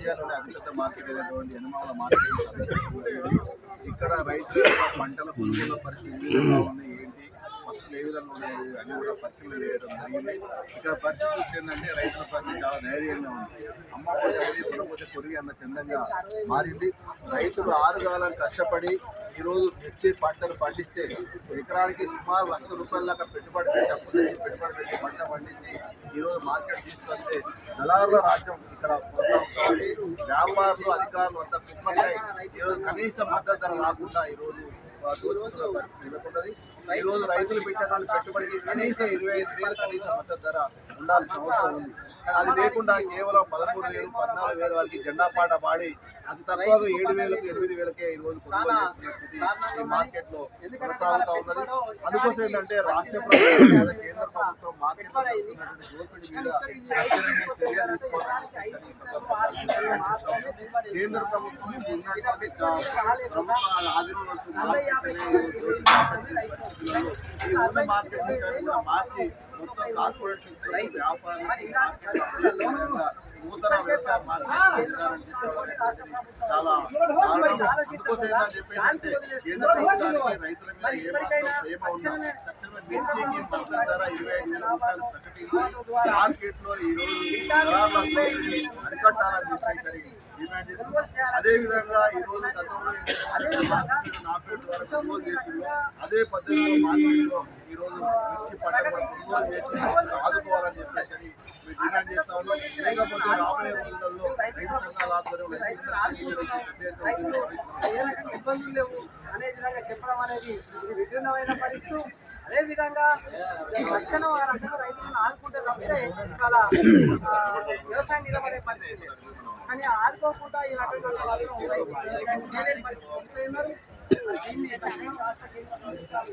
ఆసియాలోనే అతిపెద్ద మార్కెట్ అయినటువంటి యనమల మార్కెట్. ఇక్కడ రైతుల పంటల కొనుగోలు పరిస్థితి ఎలా ఉన్నాయి, ఏంటి, వస్తువులు ఏ విధంగా ఉన్నాయి అన్ని కూడా పరిశీలన చేయడం జరిగింది. ఇక్కడ పరిస్థితి చూస్తే ఏంటంటే రైతుల పరిస్థితి చాలా ధైర్యంగా ఉంది. అమ్మపోతే అది కొనపోతే కొరిగి అన్న చందంగా మారింది. రైతులు 6 కాలం కష్టపడి ఈరోజు మిర్చి పంటలు పండిస్తే ఎకరానికి సుమారు ₹1,00,000 దాకా పెట్టుబడి పెట్టి అప్పు తెచ్చి పెట్టుబడి పెట్టి పంట పండించి ఈరోజు మార్కెట్ తీసుకొస్తే దళారుల రాజ్యం ఇక్కడ కొనసాగుతుంది. వ్యాపారులు అధికారులు అంతా కుమ్మక్కై ఈరోజు కనీస మద్దతు ధర రాకుండా ఈరోజు దోచుకున్న పరిస్థితి నెలకొన్నది. ఈరోజు రైతులు పెట్టినటువంటి పెట్టుబడికి కనీసం 25,000 కనీస మద్దతు ధర ఉండాల్సిన అవసరం ఉంది. కానీ అది లేకుండా కేవలం 13,000, 14,000 వరకు జెండా పాట పాడి అతి తక్కువగా 7,000కు 8,000కే ఈరోజు కొనుగోలు చేస్తున్న స్థితి ఈ మార్కెట్ లో కొనసాగుతూ ఉన్నది. అందుకోసం ఏంటంటే రాష్ట్ర ప్రభుత్వం కేంద్ర ప్రభుత్వం మార్కెట్ లో జరుగుతున్నటువంటి దోపిడీ మీద తక్షణమే చర్యలు తీసుకోవాలని కేంద్ర ప్రభుత్వం ఇప్పుడు ఉన్నటువంటి ప్రభుత్వ ఆధీనంలో ఈ ఉన్న మార్కెట్ కూడా మార్చి మొత్తం కార్పొరేట్ శక్తులు వ్యాపారం నూతన వ్యవసాయ మార్కెట్ చాలా అందుకోసం ఏంటని చెప్పేసి అంటే కేంద్ర ప్రభుత్వానికి రైతుల మీద ఏమో ఉన్నా తక్షణమే మిర్చికి మద్దతు ధర ₹25,000 ప్రకటించి మార్కెట్ లో ఈ రోజు అరికట్టాలని చెప్పేసి డిమాండ్ చేస్తున్నాం. అదేవిధంగా ఈ రోజు నాఫెడ్ ద్వారా కొనుగోలు చేసిందో అదే పద్ధతిలో మార్కెట్ లో ఈ రోజు మిర్చి పంట కొనుగోలు చేసి ఆదుకోవాలని చెప్పేసి మేము డిమాండ్ చేస్తా ఉన్నాం. లేకపోతే రాబోయే రోజులలో రైతు సంఘాల ఆధ్వర్యంలో ఇబ్బందులు లేవు అనే విధంగా చెప్పడం అనేది ఇది విభిన్నమైన పరిస్థితి. అదేవిధంగా తక్షణం ఆ రకంగా రైతులను ఆదుకుంటే తప్పితే చాలా వ్యవసాయం నిలబడే పరిస్థితి. కానీ ఆదుకోకుండా ఈ రకంగా చేయలేని పరిస్థితి ఉన్నారు. దీన్ని తక్షణం రాష్ట్ర కేంద్ర ప్రభుత్వాలు